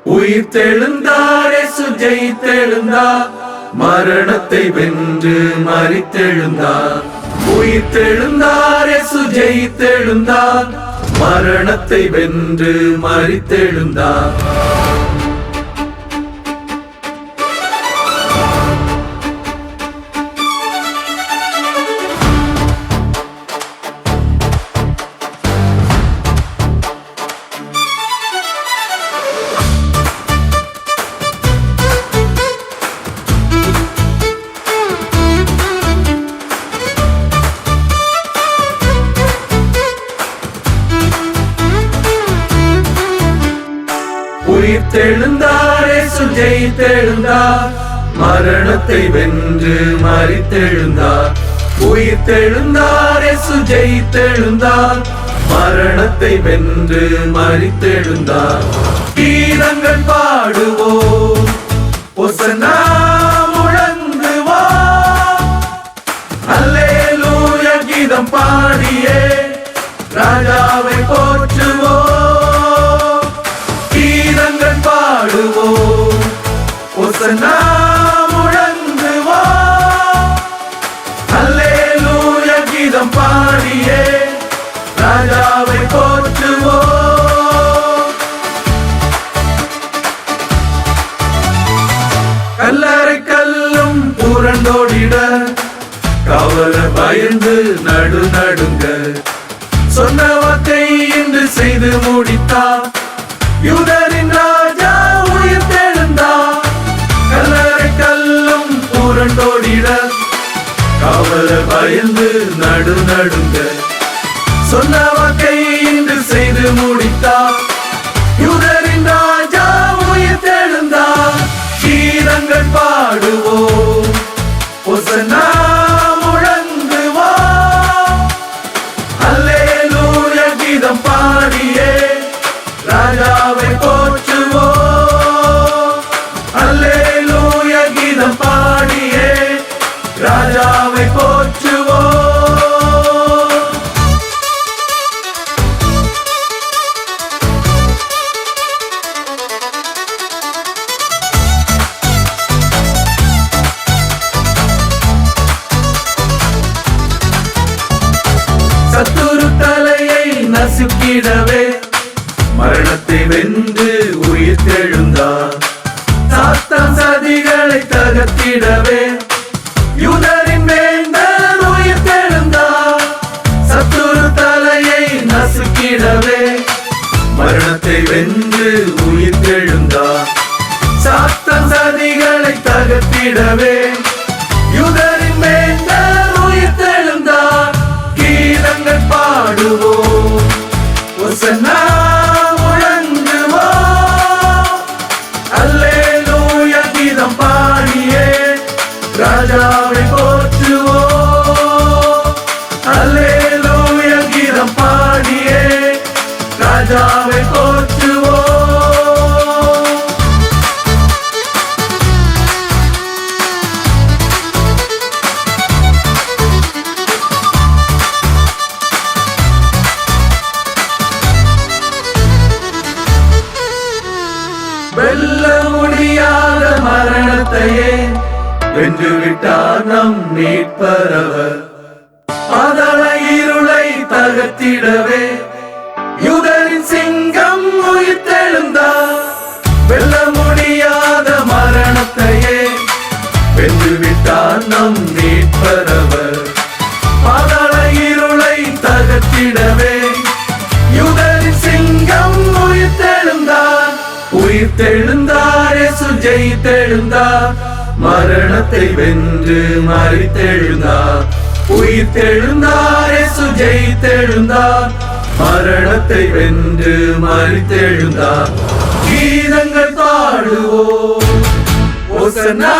உயிர்த்தெழுந்தார், இயேசு ஜெயித்தெழுந்தார், மரணத்தை வென்று மரித்தெழுந்தார். உயிர்த்தெழுந்தார், இயேசு ஜெயித்தெழுந்தார், மரணத்தை வென்று மரித்தெழுந்தார். உயிர்த்தெழுந்தார், இயேசு ஜெயித்தெழுந்தார், மரணத்தை வென்று மரித்தெழுந்தார். உயிர்த்தெழுந்தார், இயேசு ஜெயித்தெழுந்தார், மரணத்தை வென்று மரித்தெழுந்தார். கீதங்கள் பாடுவோம், ஓசன்னா முழங்குவோம், அல்லேலூயா கீதம் பாடியே ராஜாவை போற்றுவோம். பாடுவோம், ஓசன்னா முழங்குவோம், அல்லேலூயா கீதம் பாடியே ராஜாவை போற்றுவோம். கல்லறை கல்லும் புரண்டோடிட காவலர் பயந்து நடுநடுங்க, சொன்ன வார்த்தை இன்று செய்து முடித்தார், யூதரின் ராஜா உயிர்த்தெழுந்தார். கல்லறை கல்லும் புரண்டோடிட காவலர் பயந்து நடுநடுங்க, சொன்ன வாக்கை இன்று செய்து முடித்தார், யூதரின் ராஜா உயிர்த்தெழுந்தார். கீதங்கள் பாடுவோம், ஓசன்னா முழங்குவோம், அல்லேலூயா கீதம் பாடியே ராஜாவை போற்றுவோம். அல்லேலூயா கீதம் பாடியே ராஜாவை போற்றுவோம். சத்துரு தலையை நசுக்கிடவே மரணத்தை வென்று உயிர்த்தெழுந்தார். சாத்தான் சதிகளை தகர்த்திடவே யூதரின் வேந்தர் உயிர்த்தெழுந்தார். சத்துரு தலையை நசுக்கிடவே மரணத்தை வென்று உயிர்த்தெழுந்தார். சாத்தான் சதிகளை தகர்த்திடவே யூதரின் வேந்தர் உயிர்த்தெழுந்தார். கீதங்கள் பாடுவோம், ஓசன்னா ராஜாவை போற்றுவோம். அல்லேலூயா கீதம் பாடியே ராஜாவை போற்றுவோம். வெல்ல முடியாத மரணத்தையே வென்று விட்டார் நம் மீட்பரவர். பாதாள இருளை தகர்த்திடவே யூதரின் சிங்கம் உயிர்த்தெழுந்தார். வெல்ல முடியாத மரணத்தையே வென்று விட்டார் நம் மீட்பரவர். பாதாள இருளை தகர்த்திடவே யூதரின் சிங்கம் உயிர்த்தெழுந்தார். உயிர்த்தெழுந்தார், இயேசு ஜெயித்தெழுந்தார், மரணத்தை வென்று மரித்தெழுந்தார். உயிர்த்தெழுந்தார், இயேசு ஜெயித்தெழுந்தார், மரணத்தை வென்று மரித்தெழுந்தார். கீதங்கள் பாடுவோம், ஓசன்னா